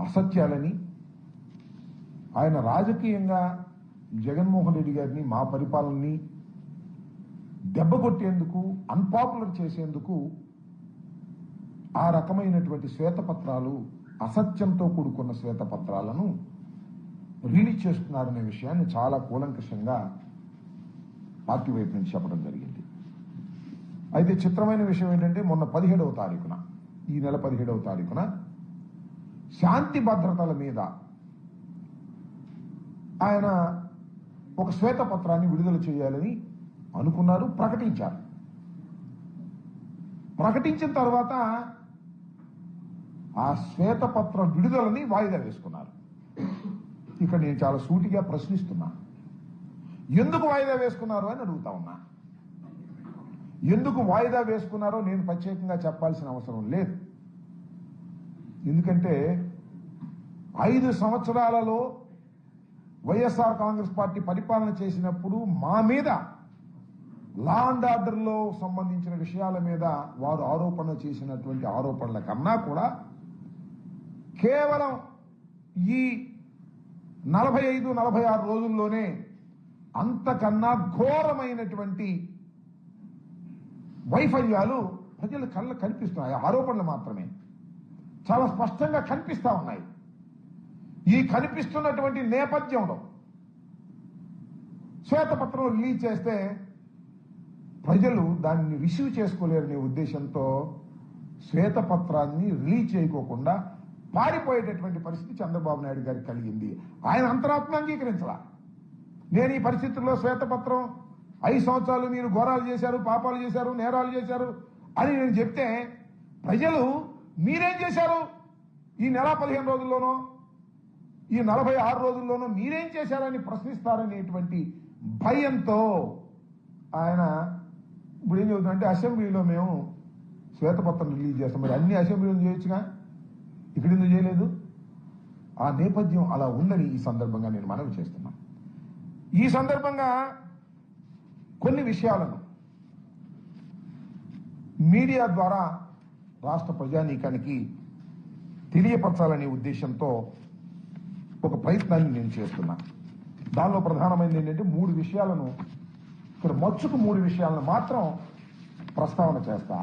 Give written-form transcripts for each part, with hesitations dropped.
అసత్యాలని ఆయన రాజకీయంగా జగన్మోహన్ రెడ్డి గారిని మా పరిపాలనని దెబ్బకొట్టేందుకు అన్పాపులర్ చేసేందుకు ఆ రకమైనటువంటి శ్వేతపత్రాలు అసత్యంతో కూడుకున్న శ్వేతపత్రాలను రిలీజ్ చేస్తున్నారనే విషయాన్ని చాలా కూలంకషంగా పార్టీ వైపు నుంచి చెప్పడం జరిగింది. అయితే చిత్రమైన విషయం ఏంటంటే మొన్న 17వ తారీఖున ఈ నెల 17వ తారీఖున శాంతి భద్రతల మీద ఆయన ఒక శ్వేతపత్రాన్ని విడుదల చేయాలని అనుకున్నారు, ప్రకటించారు. ప్రకటించిన తర్వాత ఆ శ్వేతపత్ర విడుదలని వాయిదా వేసుకున్నారు. ఇక్కడ నేను చాలా సూటిగా ప్రశ్నిస్తున్నా, ఎందుకు వాయిదా వేసుకున్నారు అని అడుగుతా ఉన్నా. ఎందుకు వాయిదా వేసుకున్నారో నేను ప్రత్యేకంగా చెప్పాల్సిన అవసరం లేదు. ఎందుకంటే 5 సంవత్సరాలలో వైఎస్ఆర్ కాంగ్రెస్ పార్టీ పరిపాలన చేసినప్పుడు మా మీద లా అండ్ ఆర్డర్లో సంబంధించిన విషయాల మీద వారు ఆరోపణ చేసినటువంటి ఆరోపణల కన్నా కూడా కేవలం ఈ 45-46 రోజుల్లోనే అంతకన్నా ఘోరమైనటువంటి వైఫల్యాలు ప్రజల కళ్ళ కనిపిస్తున్నాయి. ఆరోపణలు మాత్రమే చాలా స్పష్టంగా కనిపిస్తా ఉన్నాయి. ఈ కనిపిస్తున్నటువంటి నేపథ్యంలో శ్వేతపత్రం రిలీజ్ చేస్తే ప్రజలు దాన్ని రిసీవ్ చేసుకోలేరనే ఉద్దేశంతో శ్వేతపత్రాన్ని రిలీజ్ చేయకోకుండా పారిపోయేటటువంటి పరిస్థితి చంద్రబాబు నాయుడు గారికి కలిగింది. ఆయన అంతరాత్మ అంగీకరించాల. నేను ఈ పరిస్థితుల్లో శ్వేతపత్రం 5 సంవత్సరాలు మీరు ఘోరాలు చేశారు, పాపాలు చేశారు, నేరాలు చేశారు అని నేను చెప్తే ప్రజలు మీరేం చేశారు ఈ నెల 15 రోజుల్లోనో ఈ 46 రోజుల్లోనో మీరేం చేశారని ప్రశ్నిస్తారనేటువంటి భయంతో ఆయన ఇప్పుడు ఏం చెబుతుందంటే అసెంబ్లీలో మేము శ్వేతపత్రం రిలీజ్ చేస్తాం. మరి అన్ని అసెంబ్లీలు చేయొచ్చుగా, ఇక్కడ ఎందుకు చేయలేదు? ఆ నేపథ్యం అలా ఉందని ఈ సందర్భంగా నేను మనవి చేస్తున్నా. ఈ సందర్భంగా కొన్ని విషయాలను మీడియా ద్వారా రాష్ట్ర ప్రజానీకానికి తెలియపరచాలనే ఉద్దేశంతో ఒక ప్రయత్నాన్ని నేను చేస్తున్నా. దానిలో ప్రధానమైనది ఏంటంటే 3 విషయాలను ఇక్కడ మచ్చుకు 3 విషయాలను మాత్రం ప్రస్తావన చేస్తా.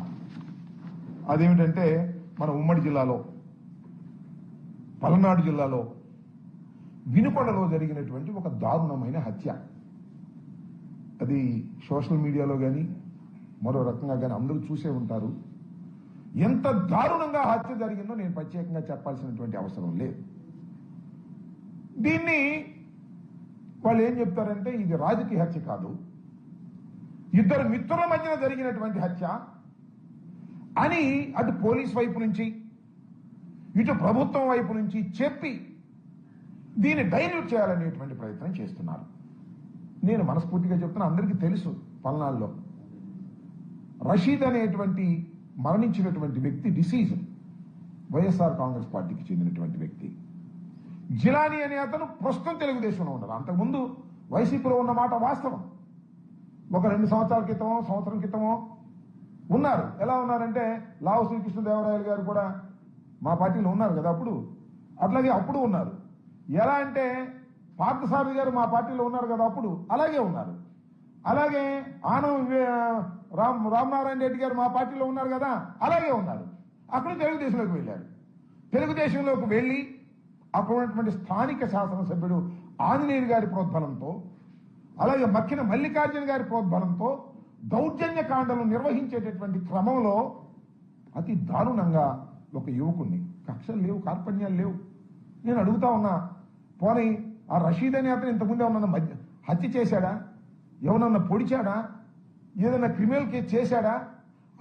అదేమిటంటే మన ఉమ్మడి జిల్లాలో, పల్నాడు జిల్లాలో వినుకొండలో జరిగినటువంటి ఒక దారుణమైన హత్య. అది సోషల్ మీడియాలో కానీ మరో రకంగా కానీ అందరూ చూసే ఉంటారు. ఎంత దారుణంగా హత్య జరిగిందో నేను ప్రత్యేకంగా చెప్పాల్సినటువంటి అవసరం లేదు. దీన్ని వాళ్ళు ఏం చెప్తారంటే ఇది రాజకీయ హత్య కాదు, 2 మిత్రుల మధ్యన జరిగినటువంటి హత్య అని అటు పోలీస్ వైపు నుంచి ఇటు ప్రభుత్వం వైపు నుంచి చెప్పి దీన్ని డైల్యూట్ చేయాలనేటువంటి ప్రయత్నం చేస్తున్నారు. నేను మనస్ఫూర్తిగా చెప్తున్నా, అందరికీ తెలుసు పల్నాడులో రషీద్ అనేటువంటి మరణించినటువంటి వ్యక్తి డిసీజ్ వైఎస్ఆర్ కాంగ్రెస్ పార్టీకి చెందినటువంటి వ్యక్తి. జిలానీ అనే అతను ప్రస్తుతం తెలుగుదేశంలో ఉన్నారు. అంతకుముందు వైసీపీలో ఉన్న మాట వాస్తవం. ఒక 2 సంవత్సరాల క్రితమో సంవత్సరం క్రితమో ఉన్నారు. ఎలా ఉన్నారంటే లావు శ్రీకృష్ణదేవరాయలు గారు కూడా మా పార్టీలో ఉన్నారు కదా అప్పుడు, అట్లాగే అప్పుడు ఉన్నారు. ఎలా అంటే పార్థసారథి గారు మా పార్టీలో ఉన్నారు కదా అప్పుడు, అలాగే ఉన్నారు. అలాగే ఆనం రామనారాయణ రెడ్డి గారు మా పార్టీలో ఉన్నారు కదా, అలాగే ఉన్నారు. అక్కడ తెలుగుదేశంలోకి వెళ్ళారు. తెలుగుదేశంలోకి వెళ్ళి అక్కడ ఉన్నటువంటి స్థానిక శాసనసభ్యుడు ఆంజనేయులు గారి ప్రోద్బలంతో, అలాగే మక్కిన మల్లికార్జున గారి ప్రోద్బలంతో దౌర్జన్య కాండలు నిర్వహించేటటువంటి క్రమంలో అతి దారుణంగా ఒక యువకుణ్ణి, కక్షలు లేవు, కార్పణ్యాలు లేవు. నేను అడుగుతా ఉన్నా, పోనీ ఆ రషీద్ అనే అతను ఇంతకుముందే ఉన్న హత్య చేశాడా, ఎవరన్నా పొడిచాడా, ఏదైనా క్రిమినల్ కేసు చేశాడా?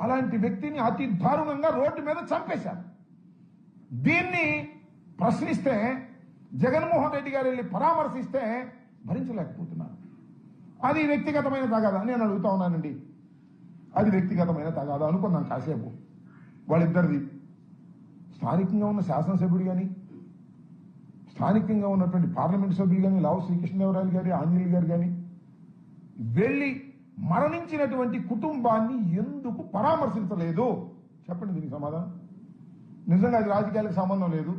అలాంటి వ్యక్తిని అతి దారుణంగా రోడ్డు మీద చంపేశారు. దీన్ని ప్రశ్నిస్తే జగన్మోహన్ రెడ్డి గారు వెళ్ళి పరామర్శిస్తే భరించలేకపోతున్నారు. అది వ్యక్తిగతమైన తగాదా నేను అడుగుతా ఉన్నానండి. అది వ్యక్తిగతమైన తగాదా అనుకున్నాను కాసేపు. వాళ్ళిద్దరిది స్థానికంగా ఉన్న శాసనసభ్యుడు కానీ, స్థానికంగా ఉన్నటువంటి పార్లమెంటు సభ్యులు కానీ, లావు శ్రీకృష్ణదేవరాయలు గారి, ఆంజనేయులు గారు కానీ వెళ్ళి మరణించినటువంటి కుటుంబాన్ని ఎందుకు పరామర్శించలేదు? చెప్పండి దీనికి సమాధానం. నిజంగా అది రాజకీయాలకు సంబంధం లేదు.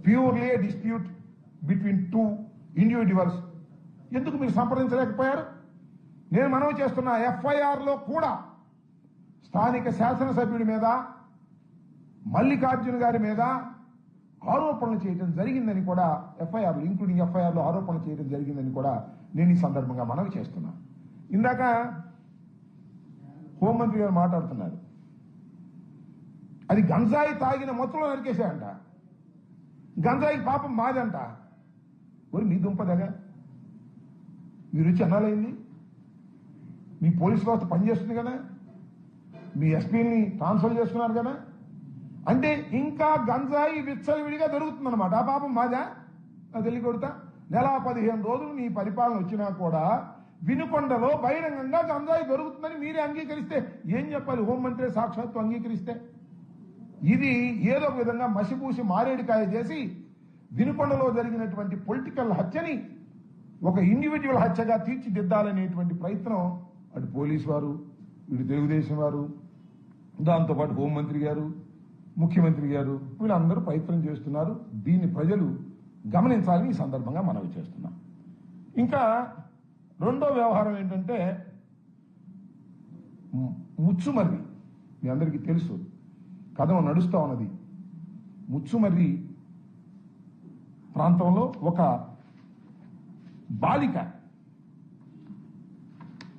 ప్యూర్లీ ఏ డిస్ప్యూట్ బిట్వీన్ టూ ఇండివిజువల్స్. ఎందుకు మీరు సంప్రదించలేకపోయారు? నేను మనవి చేస్తున్న FIR లో కూడా స్థానిక శాసనసభ్యుడి మీద, మల్లికార్జున గారి మీద ఆరోపణలు చేయడం జరిగిందని కూడా FIR ఇంక్లూడింగ్ FIR లో ఆరోపణలు చేయడం జరిగిందని కూడా నేను ఈ సందర్భంగా మనవి చేస్తున్నా. ఇందాక హోంమంత్రి గారు మాట్లాడుతున్నారు, అది గంజాయి తాగిన మొత్తంలో నరికేశాయంట. గంజాయి పాపం మాదంట. మరి మీ దుంపదగా మీరు వచ్చి అనాలైంది? మీ పోలీసు వ్యవస్థ పనిచేస్తుంది కదా, మీ ఎస్పీని ట్రాన్స్ఫర్ చేసుకున్నారు కదా, అంటే ఇంకా గంజాయి విచ్చలవిడిగా దొరుకుతుందన్నమాట. ఆ పాపం మాదా? అది వెళ్ళి కొడతా. నెల 15 రోజులు నీ పరిపాలన వచ్చినా కూడా వినుకొండలో బహిరంగంగా గంజాయి దొరుకుతుందని మీరే అంగీకరిస్తే ఏం చెప్పాలి? హోంమంత్రి సాక్షాత్తు అంగీకరిస్తే ఇది ఏదో ఒక విధంగా మసిపూసి మారేడికాయ చేసి వినుకొండలో జరిగినటువంటి పొలిటికల్ హత్యని ఒక ఇండివిజువల్ హత్యగా తీర్చిదిద్దాలనేటువంటి ప్రయత్నం అటు పోలీసు వారు, ఇటు తెలుగుదేశం వారు, దాంతోపాటు హోంమంత్రి గారు, ముఖ్యమంత్రి గారు వీళ్ళందరూ ప్రయత్నం చేస్తున్నారు. దీన్ని ప్రజలు గమనించాలని ఈ సందర్భంగా మనవి చేస్తున్నాం. ఇంకా రెండో వ్యవహారం ఏంటంటే ముచ్చుమర్రి. మీ అందరికీ తెలుసు, కథ నడుస్తూ ఉన్నది. ముచ్చుమర్రి ప్రాంతంలో ఒక బాలిక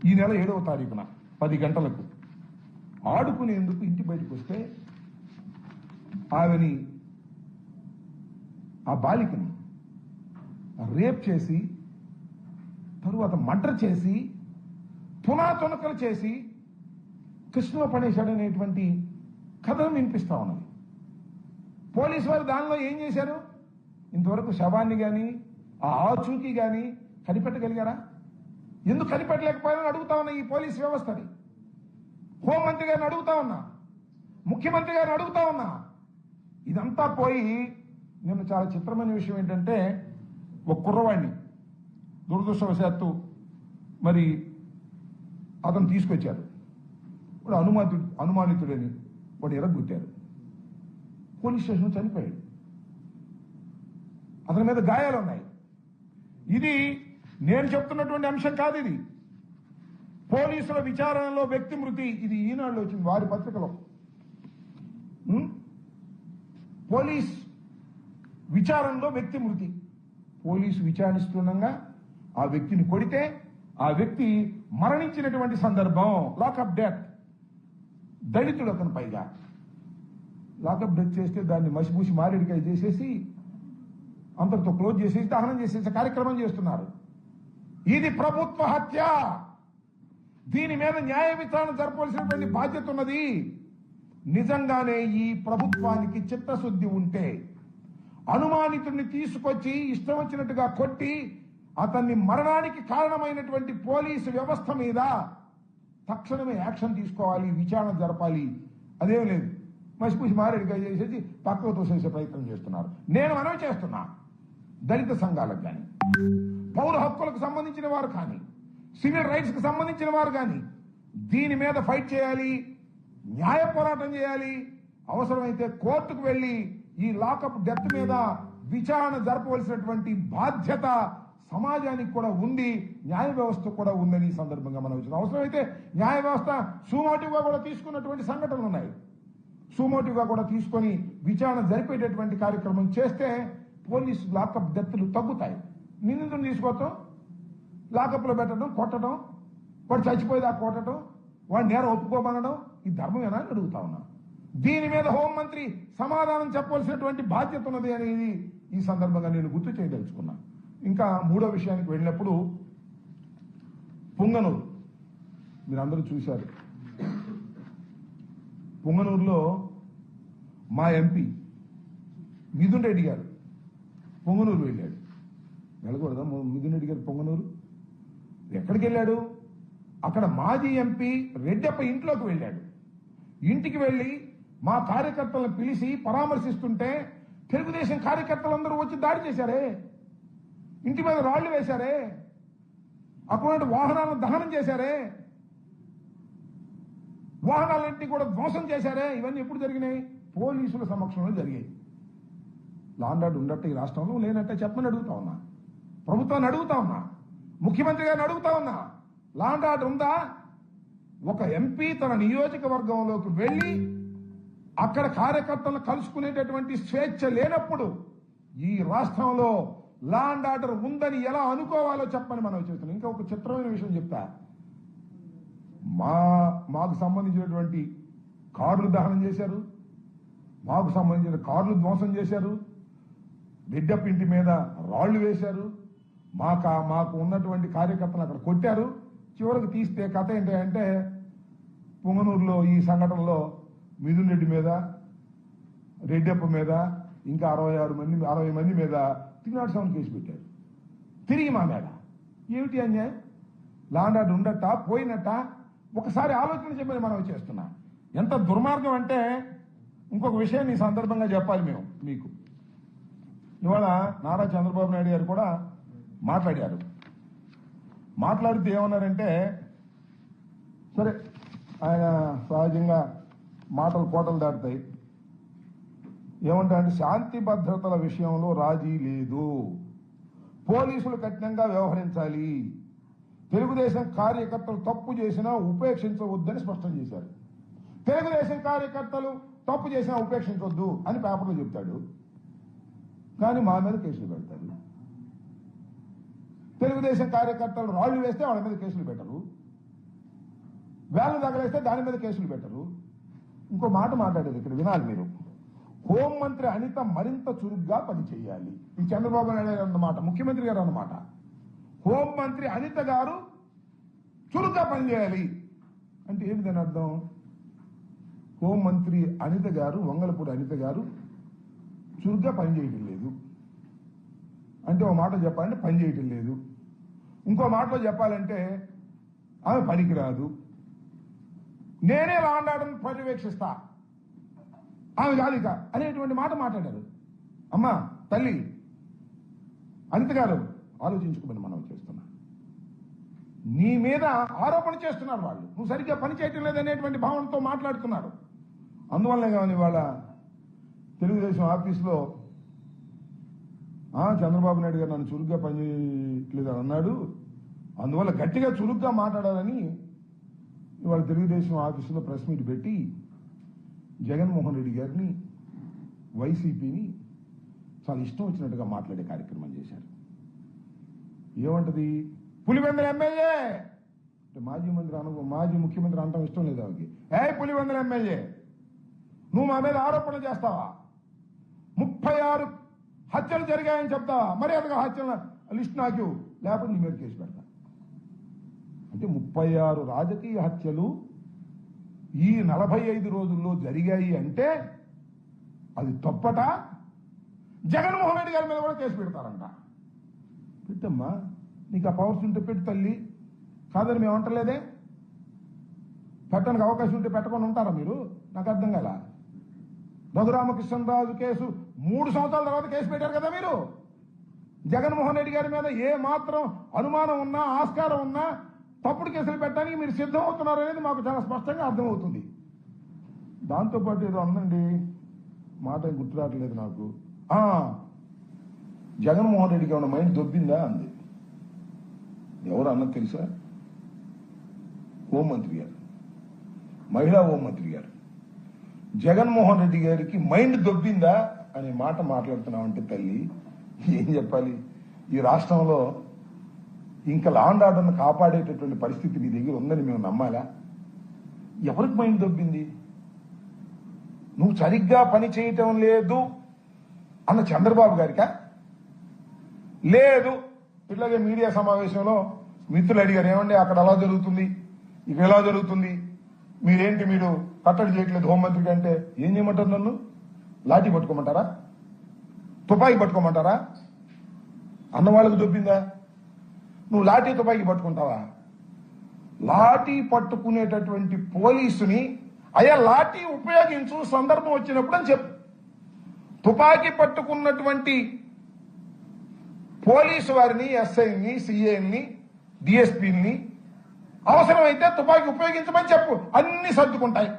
ఈ నెల 7వ తారీఖున 10 గంటలకు ఆడుకునేందుకు ఇంటి బయటకు వస్తే ఆమెని, ఆ బాలికని రేప్ చేసి తరువాత మర్డర్ చేసి తునాతునకలు చేసి కృష్ణలో పడేశాడనేటువంటి కథను వినిపిస్తా ఉన్నది. పోలీసు వారు దానిలో ఏం చేశారు? ఇంతవరకు శవాన్ని కానీ ఆ ఆచూకీ కానీ కనిపెట్టగలిగారా? ఎందుకు కనిపెట్టలేకపోయారని అడుగుతా ఉన్నా ఈ పోలీస్ వ్యవస్థని. హోంమంత్రి గారిని అడుగుతా ఉన్నా, ముఖ్యమంత్రి గారిని అడుగుతా ఉన్నా. ఇదంతా పోయి నిన్న చాలా చిత్రమైన విషయం ఏంటంటే ఒక కుర్రవాడిని దురదృష్టవశాత్తు మరి అతను తీసుకొచ్చారు. వాడు అనుమానితుడని వాడు ఎరగొట్టారు. పోలీస్ స్టేషన్ చనిపోయాడు. అతని మీద గాయాలు ఉన్నాయి. ఇది నేను చెప్తున్నటువంటి అంశం కాదు. ఇది పోలీసుల విచారణలో వ్యక్తి మృతి. ఇది ఈనాడులో వచ్చింది, వారి పత్రికలో. పోలీస్ విచారణలో వ్యక్తి మృతి. పోలీసు విచారిస్తుండగా ఆ వ్యక్తిని కొడితే ఆ వ్యక్తి మరణించినటువంటి సందర్భం. Lockup death. దళితుడు అతను. పైగా లాకప్ డెత్ చేస్తే దాన్ని మసిపూసి మారేడికాయ చేసేసి అంతటితో క్లోజ్ చేసేసి దహనం చేసేసి కార్యక్రమం చేస్తున్నారు. ఇది ప్రభుత్వ హత్య. దీని మీద న్యాయ విచారణ జరపవలసినటువంటి బాధ్యత ఉన్నది. నిజంగానే ఈ ప్రభుత్వానికి చిత్తశుద్ధి ఉంటే అనుమానితుడిని తీసుకొచ్చి ఇష్టం వచ్చినట్టుగా కొట్టి అతన్ని మరణానికి కారణమైనటువంటి పోలీసు వ్యవస్థ మీద తక్షణమే యాక్షన్ తీసుకోవాలి, విచారణ జరపాలి. అదేం లేదు, మసిపూసి మారేడికాయ చేసేసి పక్కకు తోసేసే ప్రయత్నం చేస్తున్నారు. నేను మనవి చేస్తున్నా, దళిత సంఘాలకు కానీ, పౌర హక్కులకు సంబంధించిన వారు కానీ, సివిల్ రైట్స్ కి సంబంధించిన వారు కానీ దీని మీద ఫైట్ చేయాలి, న్యాయ పోరాటం చేయాలి. అవసరమైతే కోర్టుకు వెళ్లి ఈ లాకప్ డెత్ మీద విచారణ జరపవలసినటువంటి బాధ్యత సమాజానికి కూడా ఉంది, న్యాయ వ్యవస్థ కూడా ఉందని ఈ సందర్భంగా మనం వచ్చిన. అవసరమైతే న్యాయ వ్యవస్థ సుమోటివ్గా కూడా తీసుకున్నటువంటి సంఘటనలు ఉన్నాయి. సుమోటివ్గా కూడా తీసుకొని విచారణ జరిపేటటువంటి కార్యక్రమం చేస్తే పోలీసు లాకప్ డెత్లు తగ్గుతాయి. నిందితుని తీసుకోవటం, లాకప్లో పెట్టడం, కొట్టడం, వాడు చచ్చిపోయేదా కొట్టడం, వాడు నేరం ఒప్పుకోమనడం, ఈ ధర్మమేనా అని అడుగుతా ఉన్నా. దీని మీద హోంమంత్రి సమాధానం చెప్పవలసినటువంటి బాధ్యత ఉన్నది అనేది ఈ సందర్భంగా నేను గుర్తు చేయదలుచుకున్నా. ఇంకా మూడో విషయానికి వెళ్ళినప్పుడు పుంగనూరు మీరందరూ చూశారు. పుంగనూరులో మా ఎంపీ మిథున్ రెడ్డి గారు పొంగనూరు వెళ్ళాడు. వెళ్ళకూడదా మిథున్ రెడ్డి గారు పొంగనూరు? ఎక్కడికి వెళ్ళాడు? అక్కడ మాజీ ఎంపీ రెడ్డప్ప ఇంట్లోకి వెళ్ళాడు. ఇంటికి వెళ్లి మా కార్యకర్తలను పిలిచి పరామర్శిస్తుంటే తెలుగుదేశం కార్యకర్తలందరూ వచ్చి దాడి చేశారే, ఇంటి మీద రాళ్లు వేశారే, అక్కడ వాహనాలను దహనం చేశారే, వాహనాలన్నింటినీ కూడా ధ్వంసం చేశారే. ఇవన్నీ ఎప్పుడు జరిగినాయి? పోలీసుల సమక్షంలో జరిగాయి. లా అండ్ ఆర్డర్ ఉండట్టు ఈ రాష్ట్రంలో లేనట్టే చెప్పమని అడుగుతా ఉన్నా, ప్రభుత్వాన్ని అడుగుతా ఉన్నా, ముఖ్యమంత్రి గారిని అడుగుతా ఉన్నా. లా అండ్ ఆర్డర్ ఉందా? ఒక ఎంపీ తన నియోజకవర్గంలోకి వెళ్ళి అక్కడ కార్యకర్తలను కలుసుకునేటటువంటి స్వేచ్ఛ లేనప్పుడు ఈ రాష్ట్రంలో లా అండ్ ఆర్డర్ ఉందని ఎలా అనుకోవాలో చెప్పని మనం చేస్తున్నాం. ఇంకా ఒక చిత్రమైన విషయం చెప్తా. మాకు సంబంధించినటువంటి కార్లు దహనం చేశారు, మాకు సంబంధించిన కార్లు ధ్వంసం చేశారు, రెడ్డప్ప ఇంటి మీద రాళ్లు వేశారు, మాకు ఉన్నటువంటి కార్యకర్తలు అక్కడ కొట్టారు. చివరికి తీస్తే కథ ఏంటంటే పుంగనూరులో ఈ సంఘటనలో మిథున్ రెడ్డి మీద, రెడ్డప్ప మీద, ఇంకా 60 మంది మీద 307 కేసు పెట్టారు. తిరిగి మా మీద ఏమిటి అన్యాయం? లా అండ్ ఆర్డర్ ఉండట పోయినట్ట? ఒకసారి ఆలోచన చెప్పని మనం చేస్తున్నా. ఎంత దుర్మార్గం అంటే ఇంకొక విషయాన్ని ఈ సందర్భంగా చెప్పాలి మేము మీకు. ఇవాళ నారా చంద్రబాబు నాయుడు గారు కూడా మాట్లాడారు. మాట్లాడితే ఏమన్నారంటే, సరే ఆయన సహజంగా మాటలు కోటలు దాటుతాయి. ఏమంటారంటే శాంతి భద్రతల విషయంలో రాజీ లేదు, పోలీసులు కఠినంగా వ్యవహరించాలి, తెలుగుదేశం కార్యకర్తలు తప్పు చేసినా ఉపేక్షించవద్దని స్పష్టం చేశారు. తెలుగుదేశం కార్యకర్తలు తప్పు చేసినా ఉపేక్షించవద్దు అని పేపర్లో చెప్తాడు, కానీ మా మీద కేసులు పెడతారు. తెలుగుదేశం కార్యకర్తలు రాళ్లు వేస్తే వాళ్ళ మీద కేసులు పెట్టరు, వేళ్లు తగలేస్తే దాని మీద కేసులు పెట్టరు. ఇంకో మాట మాట్లాడేది ఇక్కడ వినాలి మీరు. హోంమంత్రి అనిత మరింత చురుగ్గా పనిచేయాలి. ఈ చంద్రబాబు నాయుడు గారు అన్నమాట, ముఖ్యమంత్రి గారు అన్నమాట. హోంమంత్రి అనిత గారు చురుగ్గా పనిచేయాలి అంటే ఏమి దాని అర్థం? హోంమంత్రి అనిత గారు, వంగలపూడి అనిత గారు చురుగ్గా పనిచేయటం లేదు అంటే ఒక మాట చెప్పాలంటే పని చేయటం లేదు. ఇంకో మాటలో చెప్పాలంటే ఆమె పనికిరాదు, నేనే లా అండ్ ఆర్డర్ని పర్యవేక్షిస్తా, ఆమె జాలిక అనేటువంటి మాట మాట్లాడారు. అమ్మా తల్లి అనిత గారు ఆలోచించుకోమని మనం చేస్తున్నా. నీ మీద ఆరోపణ చేస్తున్నారు వాళ్ళు, నువ్వు సరిగ్గా పని చేయటం లేదనేటువంటి భావనతో మాట్లాడుతున్నారు. అందువల్లనే కానీ వాళ్ళ తెలుగుదేశం ఆఫీసులో చంద్రబాబు నాయుడు గారు నన్ను చురుగ్గా పనిచేయట్లేదు అన్నాడు, అందువల్ల గట్టిగా చురుగ్గా మాట్లాడాలని ఇవాళ తెలుగుదేశం ఆఫీసులో ప్రెస్ మీట్ పెట్టి జగన్మోహన్ రెడ్డి గారిని, వైసీపీని చాలా ఇష్టం వచ్చినట్టుగా మాట్లాడే కార్యక్రమం చేశారు. ఏమంటది? పులివెందుల ఎమ్మెల్యే అంటే మాజీ ముఖ్యమంత్రి అనటం ఇష్టం లేదు ఆమెకి. పులివెందుల ఎమ్మెల్యే నువ్వు మా మీద ఆరోపణ చేస్తావా? 36 హత్యలు జరిగాయని చెప్తావా? మర్యాదగా హత్యల లిస్ట్ నాకు, లేకపోతే నీ మీద కేసు పెడతా. అంటే 36 రాజకీయ హత్యలు ఈ 45 రోజుల్లో జరిగాయి అంటే అది తప్పట. జగన్మోహన్ రెడ్డి గారి మీద కూడా కేసు పెడతారంట. పెట్టమ్మా, నీకు ఆ పవర్స్ ఉంటే పెట్టు తల్లి, కాదని మేము అంటలేదే. పెట్టడానికి అవకాశం ఉంటే పెట్టకుండా ఉంటారా మీరు? నాకు అర్థం కాల. రఘురామకృష్ణరాజు కేసు 3 సంవత్సరాల తర్వాత కేసు పెట్టారు కదా మీరు. జగన్మోహన్ రెడ్డి గారి మీద ఏ మాత్రం అనుమానం ఉన్నా, ఆస్కారం ఉన్నా తప్పుడు కేసులు పెట్టడానికి మీరు సిద్ధం అవుతున్నారు అనేది మాకు చాలా స్పష్టంగా అర్థమవుతుంది. దాంతోపాటు ఏదో అందండి, మాట గుర్తు రావట్లేదు నాకు. జగన్మోహన్ రెడ్డికి ఏమన్నా మైండ్ దొబ్బిందా అంది. ఎవరు అన్నది తెలుసా? హోంమంత్రి గారు, మహిళా హోంమంత్రి గారు. జగన్మోహన్ రెడ్డి గారికి మైండ్ దొబ్బిందా అనే మాట మాట్లాడుతున్నామంటే తల్లి ఏం చెప్పాలి? ఈ రాష్ట్రంలో ఇంకా లా అండ్ ఆర్డర్ను కాపాడేటటువంటి పరిస్థితి నీ దగ్గర ఉందని మేము నమ్మాలా? ఎవరికి మైండ్ దొబ్బింది? నువ్వు సరిగ్గా పని చేయటం లేదు అన్న చంద్రబాబు గారికా? లేదు. ఇట్లాగే మీడియా సమావేశంలో మిత్రులు అడిగారు, ఏమండి అక్కడ అలా జరుగుతుంది, ఇక్కడ ఎలా జరుగుతుంది, మీరేంటి మీరు కట్టడి చేయట్లేదు హోంమంత్రికి అంటే ఏం చేయమంటారు? నన్ను లాఠీ పట్టుకోమంటారా? తుపాకీ పట్టుకోమంటారా? అన్న వాళ్ళకు దొబ్బిందా? నువ్వు లాఠీ తుపాకీ పట్టుకుంటావా? లాఠీ పట్టుకునేటటువంటి పోలీసుని అయ్యా లాఠీ ఉపయోగించు సందర్భం వచ్చినప్పుడు అని చెప్పు. తుపాకీ పట్టుకున్నటువంటి పోలీసు వారిని, ఎస్ఐని, సిఐని, డిఎస్పీని అవసరమైతే తుపాకీ ఉపయోగించమని చెప్పు, అన్ని సర్దుకుంటాయి.